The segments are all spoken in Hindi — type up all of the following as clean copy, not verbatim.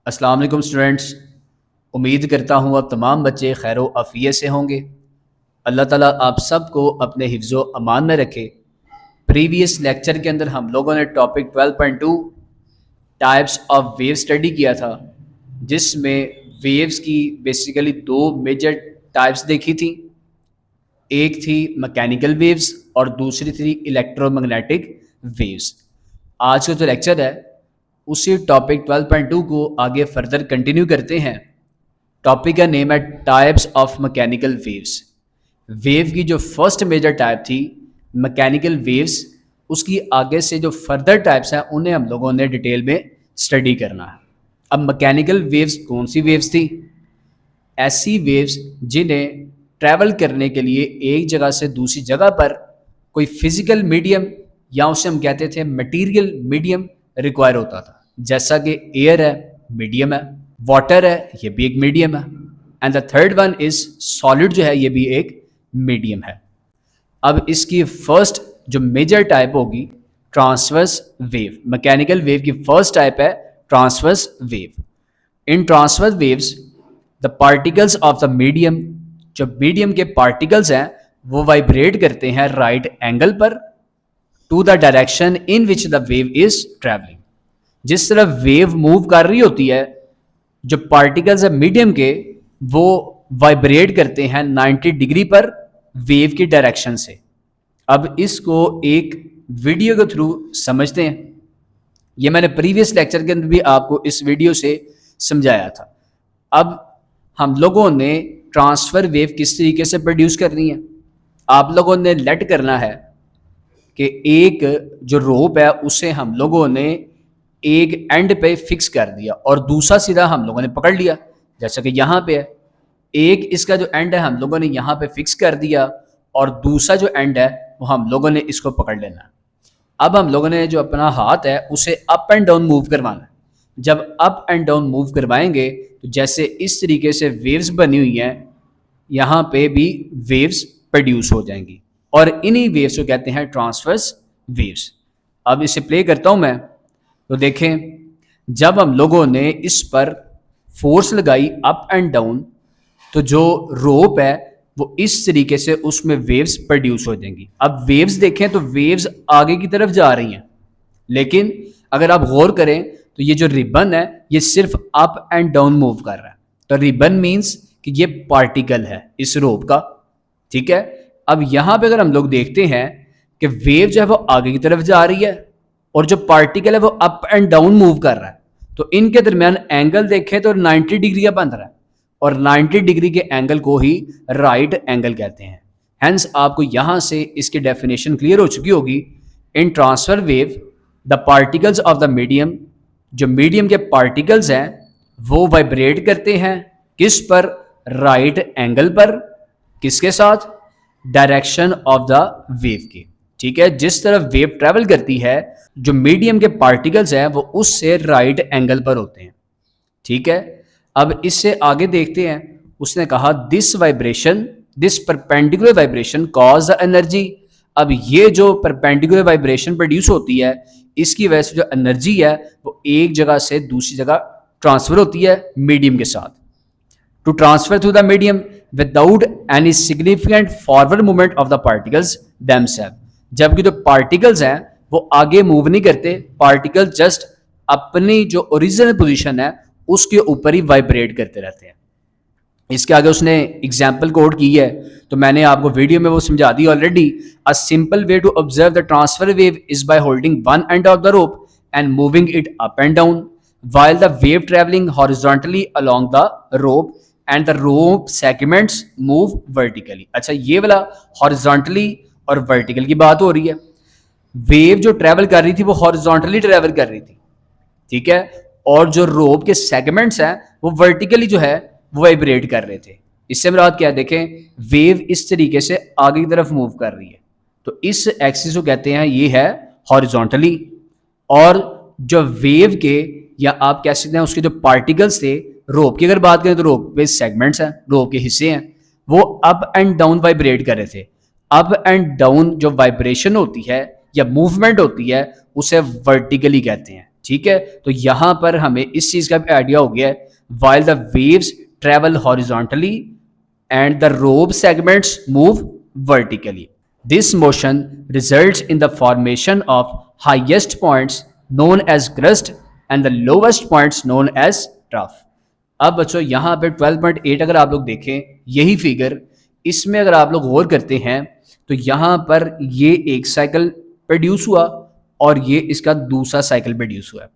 अस्सलाम वालेकुम स्टूडेंट्स। उम्मीद करता हूँ अब तमाम बच्चे खैर आफ़ियत से होंगे। अल्लाह ताला आप सबको अपने हिफ्ज़ो अमान में रखे। प्रीवियस लेक्चर के अंदर हम लोगों ने topic 12.2 types of wave study किया था, जिसमें वेव्स की बेसिकली दो मेजर टाइप्स देखी थी। एक थी मैकेनिकल वेव्स और दूसरी थी इलेक्ट्रोमैग्नेटिक वेव्स। आज का जो लेक्चर है उसी टॉपिक 12.2 को आगे फर्दर कंटिन्यू करते हैं। टॉपिक का नेम है types of mechanical waves. Wave की जो फर्स्ट मेजर टाइप थी मैकेनिकल वेव्स, उसकी आगे से जो फर्दर टाइप्स हैं उन्हें हम लोगों ने डिटेल में स्टडी करना है। अब मैकेनिकल वेव्स कौन सी वेव्स थी? ऐसी वेव्स जिन्हें ट्रैवल करने के लिए एक जगह से दूसरी जगह पर कोई फिजिकल मीडियम या उसे हम कहते थे मटेरियल मीडियम रिक्वायर होता था। जैसा कि एयर है, मीडियम है, वाटर है, ये भी एक मीडियम है, and the third one is solid जो है ये भी एक मीडियम है। अब इसकी फर्स्ट जो मेजर टाइप होगी ट्रांसवर्स वेव। मैकेनिकल वेव की फर्स्ट टाइप है transverse wave. In transverse waves the particles of the medium, जो मीडियम के पार्टिकल्स हैं वो वाइब्रेट करते हैं राइट एंगल पर to the direction in which the wave is travelling. जिस तरफ वेव मूव कर रही होती है, जो पार्टिकल्स है मीडियम के वो वाइब्रेट करते हैं 90 डिग्री पर वेव की डायरेक्शन से। अब इसको एक वीडियो के थ्रू समझते हैं। ये मैंने प्रीवियस लेक्चर के अंदर भी आपको इस वीडियो से समझाया था। अब हम लोगों ने ट्रांसफर वेव किस तरीके से प्रोड्यूस करनी है, आप लोगों ने लेट करना है कि एक जो रोप है उसे हम लोगों ने एक एंड पे फिक्स कर दिया और दूसरा सिरा हम लोगों ने पकड़ लिया, जैसा कि यहाँ पे है। एक इसका जो एंड है हम लोगों ने यहाँ पे फिक्स कर दिया और दूसरा जो एंड है वो हम लोगों ने इसको पकड़ लेना। अब हम लोगों ने जो अपना हाथ है उसे अप एंड डाउन मूव करवाना है। जब अप एंड डाउन मूव करवाएंगे तो जैसे इस तरीके से वेव्स बनी हुई हैं, यहाँ पे भी वेव्स प्रोड्यूस हो जाएंगी और इन्हीं वेव्स को कहते हैं ट्रांसवर्स वेव्स। अब इसे प्ले करता हूँ मैं, तो देखें जब हम लोगों ने इस पर फोर्स लगाई अप एंड डाउन तो जो रोप है वो इस तरीके से उसमें वेव्स प्रोड्यूस हो जाएंगी। अब वेव्स देखें तो वेव्स आगे की तरफ जा रही हैं, लेकिन अगर आप गौर करें तो ये जो रिबन है ये सिर्फ अप एंड डाउन मूव कर रहा है। तो रिबन मीन्स कि ये पार्टिकल है इस रोप का, ठीक है। अब यहाँ पे अगर हम लोग देखते हैं कि वेव जो है वो आगे की तरफ जा रही है और जो पार्टिकल है वो अप एंड डाउन मूव कर रहा है, तो इनके दरमियान एंगल देखें तो 90 डिग्री का बन रहा है और 90 डिग्री के एंगल को ही राइट एंगल कहते हैं। हेंस आपको यहाँ से इसकी डेफिनेशन क्लियर हो चुकी होगी। In transverse wave the particles of the medium, जो मीडियम के पार्टिकल्स हैं वो वाइब्रेट करते हैं किस पर? राइट एंगल पर। किसके साथ? डायरेक्शन ऑफ द वेव के, ठीक है। जिस तरफ वेव ट्रेवल करती है जो मीडियम के पार्टिकल्स हैं वो उससे राइट एंगल पर होते हैं, ठीक है। अब इससे आगे देखते हैं, उसने कहा this vibration, this perpendicular vibration cause the energy. अब ये जो परपेंडिकुलर वाइब्रेशन प्रोड्यूस होती है इसकी वजह से जो एनर्जी है वो एक जगह से दूसरी जगह ट्रांसफर होती है मीडियम के साथ। To transfer through the medium without any significant forward movement of the particles themselves. जबकि जो पार्टिकल्स हैं वो आगे मूव नहीं करते, पार्टिकल जस्ट अपनी जो ओरिजिनल पोजीशन है उसके ऊपर ही वाइब्रेट करते रहते हैं। इसके आगे उसने एग्जाम्पल कोड की है, तो मैंने आपको वीडियो में वो समझा दी already. A simple way to observe the transverse wave is by holding one end of the rope and moving it up and down while the wave traveling horizontally along the rope and the rope segments move vertically। अच्छा, ये वाला horizontally और vertical की बात हो रही है। वेव जो ट्रेवल कर रही थी वो horizontally ट्रेवल कर रही थी, ठीक है, और जो रोप के सेगमेंट्स हैं वो वर्टिकली जो है वो वाइब्रेट कर रहे थे। इससे मुराद क्या है? देखें वेव इस तरीके से आगे की तरफ मूव कर रही है, तो इस एक्सिस को कहते हैं ये है हॉरिजॉन्टली। और जो वेव के या आप कह सकते हैं उसके जो पार्टिकल्स थे, रोप की अगर बात करें तो रोप के सेगमेंट्स हैं, रोप के हिस्से हैं, वो अप एंड डाउन वाइब्रेट कर रहे थे। अप एंड डाउन जो वाइब्रेशन होती है या मूवमेंट होती है उसे वर्टिकली कहते हैं, ठीक है, तो यहां पर हमें इस चीज का भी आइडिया हो गया है, while the waves travel horizontally and the robe segments move vertically. This motion results in the formation of highest points known as crust and the lowest points known as trough. अब बच्चों यहाँ पे 12.8 अगर आप लोग देखें यही फिगर, इसमें अगर आप लोग गौर करते हैं तो यहाँ पर ये एक साइकिल प्रोड्यूस हुआ और ये इसका दूसरा साइकिल प्रोड्यूस हुआ है।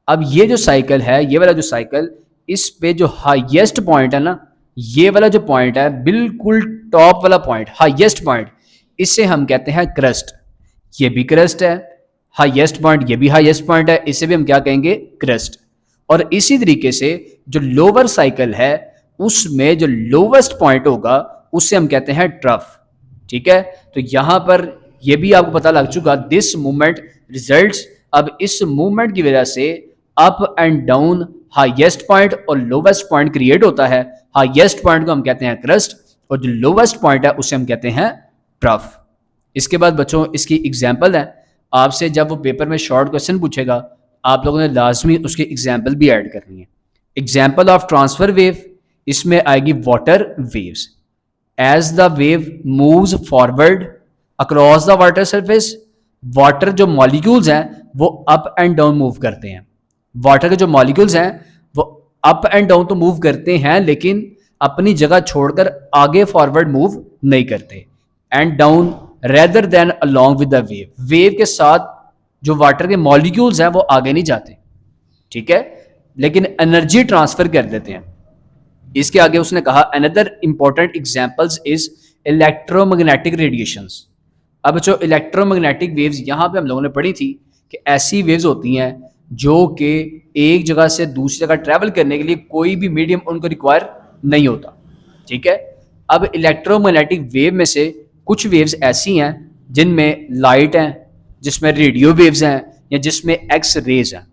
अब ये जो साइकिल है, ये वाला जो साइकिल, इस पे जो हाईएस्ट पॉइंट है ना, ये वाला जो पॉइंट है बिल्कुल टॉप वाला पॉइंट, हाईएस्ट पॉइंट, इसे हम कहते हैं क्रस्ट। ये भी क्रस्ट है, हाईएस्ट पॉइंट ये भी हाईएस्ट पॉइंट है, इसे भी हम क्या कहेंगे, क्रस्ट। और इसी तरीके से जो लोअर साइकिल है उसमें जो लोवेस्ट पॉइंट होगा उसे हम कहते हैं ट्रफ। ठीक है, तो यहां पर यह भी आपको पता लग चुका, दिस मूवमेंट रिजल्ट्स, अब इस मूवमेंट की वजह से up and down highest point और लोवेस्ट पॉइंट क्रिएट होता है। हाईएस्ट पॉइंट को हम कहते हैं क्रस्ट और जो लोवेस्ट पॉइंट है उसे हम कहते हैं ट्रफ। इसके बाद बच्चों इसकी एग्जाम्पल है, आपसे जब वो पेपर में शॉर्ट क्वेश्चन पूछेगा आप लोगों ने लाजमी उसकी एग्जाम्पल भी ऐड करनी है। एग्जाम्पल ऑफ ट्रांसफर वेव, इसमें आएगी water waves. As the wave moves forward across the water surface, water जो मॉलिक्यूल्स हैं वो अप एंड डाउन मूव करते हैं। वाटर के जो मॉलिक्यूल्स हैं वो अप एंड डाउन तो मूव करते हैं लेकिन अपनी जगह छोड़कर आगे फॉरवर्ड मूव नहीं करते, and down rather than along with the wave. Wave के साथ जो वाटर के मॉलिक्यूल्स हैं वो आगे नहीं जाते, ठीक है, लेकिन एनर्जी ट्रांसफर कर देते हैं। इसके आगे उसने कहा another important examples is electromagnetic radiations. अब जो इलेक्ट्रोमैग्नेटिक वेव्स यहां पे हम लोगों ने पढ़ी थी कि ऐसी वेव्स होती हैं जो कि एक जगह से दूसरी जगह ट्रैवल करने के लिए कोई भी मीडियम उनको रिक्वायर नहीं होता। ठीक है, अब इलेक्ट्रोमैग्नेटिक वेव में से कुछ वेव्स ऐसी हैं जिनमें लाइट हैं, जिसमें रेडियो वेव्स हैं या जिसमें एक्स रेज हैं।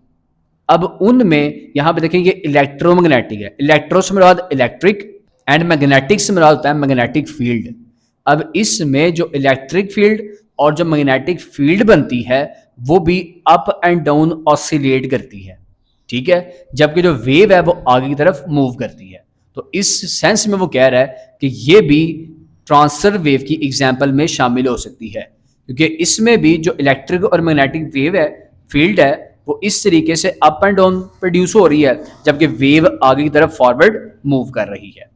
अब उनमें यहां पे देखेंगे इलेक्ट्रोमैग्नेटिक है, इलेक्ट्रो से मुराद इलेक्ट्रिक एंड मैग्नेटिक से मुराद होता है मैग्नेटिक फील्ड। अब इसमें जो इलेक्ट्रिक फील्ड और जो मैग्नेटिक फील्ड बनती है वो भी अप एंड डाउन ऑसिलेट करती है। ठीक है, जबकि जो वेव है वो आगे की तरफ मूव करती है। तो इस सेंस में वो कह रहा है कि ये भी ट्रांसफर वेव की एग्जाम्पल में शामिल हो सकती है, क्योंकि इसमें भी जो इलेक्ट्रिक और मैग्नेटिक वेव है, फील्ड है, वो इस तरीके से अप एंड डाउन प्रोड्यूस हो रही है जबकि वेव आगे की तरफ फॉरवर्ड मूव कर रही है।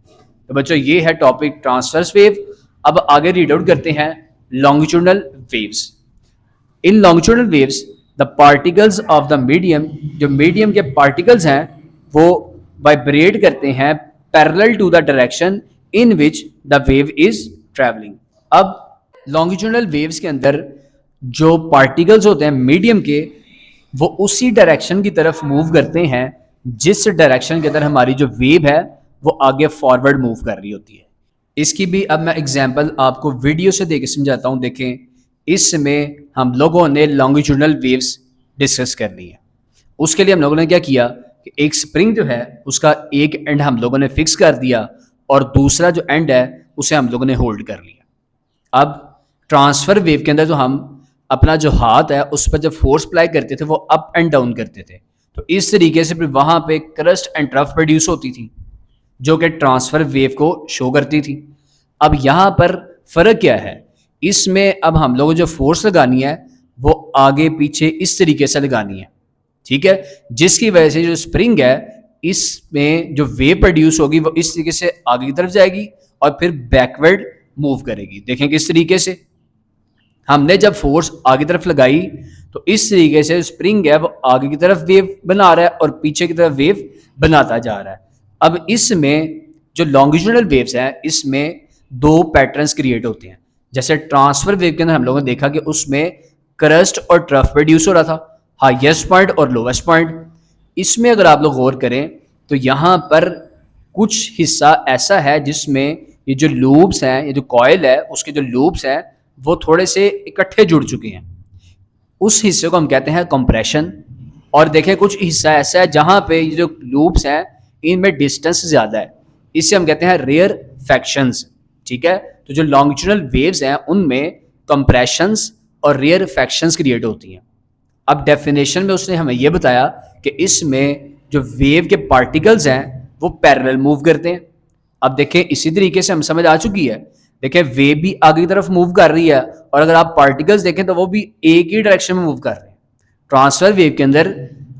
तो बच्चों ये है टॉपिक ट्रांसवर्स वेव। अब आगे रीड आउट करते हैं longitudinal waves. In longitudinal waves the particles of the medium, जो मीडियम के पार्टिकल्स हैं वो वाइब्रेट करते हैं parallel to the direction in which the wave is travelling. अब लॉन्गिट्यूडनल वेव्स के अंदर जो पार्टिकल्स होते हैं मीडियम के, वो उसी डायरेक्शन की तरफ मूव करते हैं जिस डायरेक्शन के अंदर हमारी जो वेव है वो आगे फॉरवर्ड मूव कर रही होती है। इसकी भी अब मैं एग्जांपल आपको वीडियो से देके समझाता हूं। देखें, इसमें हम लोगों ने लॉन्गिट्यूडनल वेव्स डिस्कस कर ली है। उसके लिए हम लोगों ने क्या किया कि एक स्प्रिंग जो है उसका एक एंड हम लोगों ने फिक्स कर दिया और दूसरा जो एंड है उसे हम लोगों ने होल्ड कर लिया। अब ट्रांसफर वेव के अंदर जो हम अपना जो हाथ है उस पर जब फोर्स अप्लाई करते थे वो अप एंड डाउन करते थे, तो इस तरीके से फिर वहां पे क्रस्ट एंड ट्रफ प्रोड्यूस होती थी जो कि ट्रांसफर वेव को शो करती थी। अब यहां पर फर्क क्या है, इसमें अब हम लोगों जो फोर्स लगानी है वो आगे पीछे इस तरीके से लगानी है। ठीक है, जिसकी वजह से जो स्प्रिंग है इसमें जो वेव प्रोड्यूस होगी वो इस तरीके से आगे की तरफ जाएगी और फिर बैकवर्ड मूव करेगी। देखें किस तरीके से हमने जब फोर्स आगे तरफ लगाई तो इस तरीके से स्प्रिंग है वो आगे की तरफ वेव बना रहा है और पीछे की तरफ वेव बनाता जा रहा है। अब इसमें जो लॉन्गिट्यूडनल वेव्स हैं इसमें दो पैटर्न्स क्रिएट होते हैं। जैसे ट्रांसफर वेव के अंदर हम लोगों ने देखा कि उसमें क्रस्ट और ट्रफ प्रोड्यूस हो रहा था, हाईएस्ट पॉइंट और लोवेस्ट पॉइंट। इसमें अगर आप लोग गौर करें तो यहाँ पर कुछ हिस्सा ऐसा है जिसमें ये जो लूप्स हैं, ये जो कॉइल है उसके जो लूप्स हैं वो थोड़े से इकट्ठे जुड़ चुके हैं, उस हिस्से को हम कहते हैं कंप्रेशन। और देखें कुछ हिस्सा ऐसा है जहां पे ये जो लूप्स हैं इनमें डिस्टेंस ज्यादा है, इसे हम कहते हैं रेयर फैक्शंस। ठीक है, तो जो लॉन्गिट्यूडनल वेव्स हैं उनमें कंप्रेशंस और रेयर फैक्शंस क्रिएट होती हैं। अब डेफिनेशन में उसने हमें यह बताया कि इसमें जो वेव के पार्टिकल्स हैं वो पैरेलल मूव करते हैं। अब देखें इसी तरीके से हम समझ आ चुकी है। देखें वेव भी आगे की तरफ मूव कर रही है और अगर आप पार्टिकल्स देखें तो वो भी एक ही डायरेक्शन में मूव कर रहे हैं। ट्रांसफर वेव के अंदर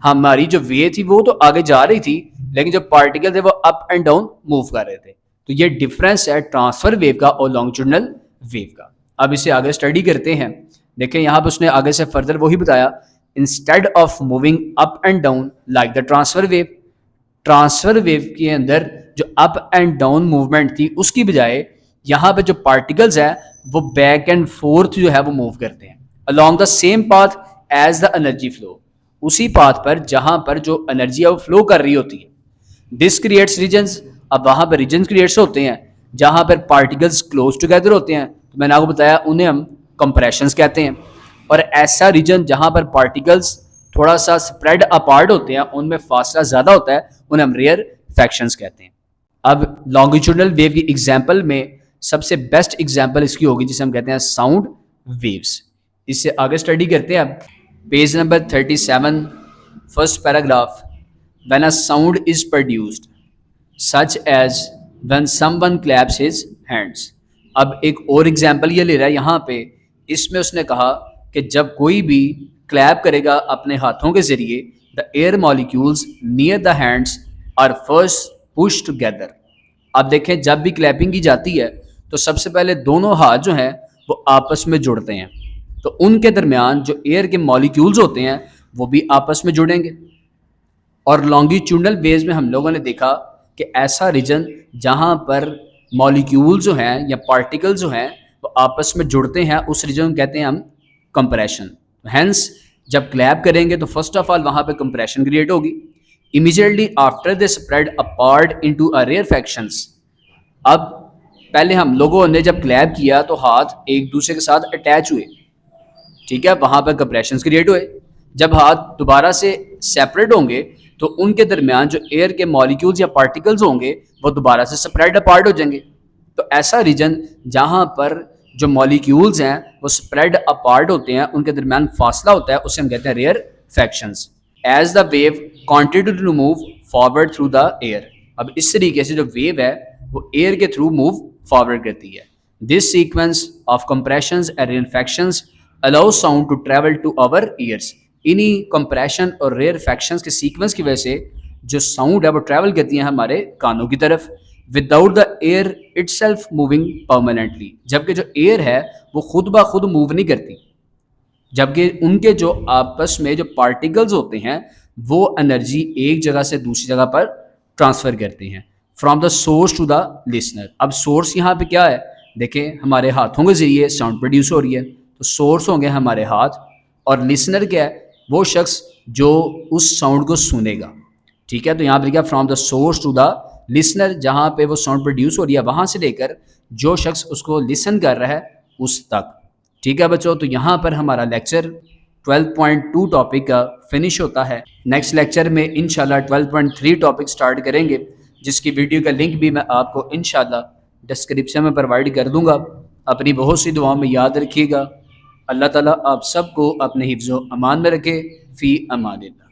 हमारी जो वेव थी वो तो आगे जा रही थी, लेकिन जो पार्टिकल थे वो अप एंड डाउन मूव कर रहे थे। तो ये डिफरेंस है ट्रांसफर वेव का और लॉन्गिट्यूडिनल वेव का। अब इसे आगे स्टडी करते हैं। देखें यहाँ पे उसने आगे से फर्दर वही बताया, instead of moving up and down like the transverse wave, transfer wave के अंदर जो अप एंड डाउन मूवमेंट थी उसकी बजाय यहाँ पे जो पार्टिकल्स है वो बैक एंड फोर्थ जो है वो मूव करते हैं along the same path as the energy flow, उसी पाथ पर जहां पर जो एनर्जी है वो फ्लो कर रही होती है। दिस क्रिएट्स रीजन्स, अब वहां पर रीजन्स क्रिएट्स होते हैं जहां पर पार्टिकल्स क्लोज टुगेदर होते हैं, तो मैंने आपको बताया उन्हें हम कंप्रेशंस कहते हैं। और ऐसा रीजन जहां पर पार्टिकल्स थोड़ा सा स्प्रेड अपार्ट होते हैं, उनमें फासला ज्यादा होता है, उन्हें हम रेयर फैक्शंस कहते हैं। अब लॉन्गिट्यूडिनल वेव की एग्जाम्पल में सबसे बेस्ट एग्जाम्पल इसकी होगी जिसे हम कहते हैं साउंड वेव्स। इससे आगे स्टडी करते हैं। अब page number 37, first paragraph, when a sound is produced such as when someone claps his hands. अब एक और एग्जाम्पल ये ले रहा है यहाँ पे, इसमें उसने कहा कि जब कोई भी क्लैप करेगा अपने हाथों के जरिए, the air molecules near the hands are first push together. अब देखें जब भी क्लैपिंग की जाती है तो सबसे पहले दोनों हाथ जो हैं वो आपस में जुड़ते हैं, तो उनके दरमियान जो एयर के मॉलिक्यूल्स होते हैं वो भी आपस में जुड़ेंगे। और लॉन्गिट्यूडिनल वेव्स में हम लोगों ने देखा कि ऐसा रीजन जहां पर मॉलिक्यूल जो हैं या पार्टिकल जो हैं वो आपस में जुड़ते हैं, उस रीजन को कहते हैं हम कंप्रेशन। हेंस जब क्लैप करेंगे तो फर्स्ट ऑफ ऑल वहां पे कंप्रेशन क्रिएट होगी। Immediately after they spread apart into a rarefactions. अब पहले हम लोगों ने जब क्लैप किया तो हाथ एक दूसरे के साथ अटैच हुए, ठीक है, वहां पर कंप्रेशंस क्रिएट हुए। जब हाथ दोबारा से सेपरेट होंगे तो उनके दरमियान जो एयर के मॉलिक्यूल्स या पार्टिकल्स होंगे वो दोबारा से स्प्रेड अपार्ट हो जाएंगे। तो ऐसा रीजन जहां पर जो मॉलिक्यूल्स हैं वो स्प्रेड अपार्ट होते हैं, उनके दरमियान फासला होता है, उसे हम कहते हैं rarefactions. As the wave continue to move forward through the air. अब इस तरीके से जो वेव है वो एयर के थ्रू मूव फॉरवर्ड करती है। This sequence of compressions and rarefactions allow sound to travel to our ears. इन्हीं कंप्रेशन और रेयरफैक्शंस के सीक्वेंस की वजह से जो साउंड है वो ट्रेवल करती है हमारे कानों की तरफ, without the air itself moving permanently. जबकि जो एयर है वो खुद ब खुद मूव नहीं करती, जबकि उनके जो आपस में जो पार्टिकल्स होते हैं वो एनर्जी एक जगह से दूसरी जगह पर ट्रांसफर करते हैं from the source to the listener. अब सोर्स यहाँ पे क्या है, देखें हमारे हाथों के जरिए साउंड प्रोड्यूस हो रही है, तो सोर्स होंगे हमारे हाथ, और लिसनर क्या है, वो शख्स जो उस साउंड को सुनेगा। ठीक है, तो यहाँ पे क्या, from the source to the listener, जहाँ पे वो साउंड प्रोड्यूस हो रही है वहाँ से लेकर जो शख्स उसको लिसन कर रहा है उस तक। ठीक है बच्चों, तो यहाँ पर हमारा लेक्चर 12.2 टॉपिक का फिनिश होता है। नेक्स्ट लेक्चर में इंशाल्लाह 12.3 टॉपिक स्टार्ट करेंगे, जिसकी वीडियो का लिंक भी मैं आपको इंशाल्लाह डिस्क्रिप्शन में प्रोवाइड कर दूंगा। अपनी बहुत सी दुआओं में याद रखिएगा। अल्लाह ताला आप सबको अपने हिफ्ज़ो अमान में रखे। फ़ी अमानिल्लाह।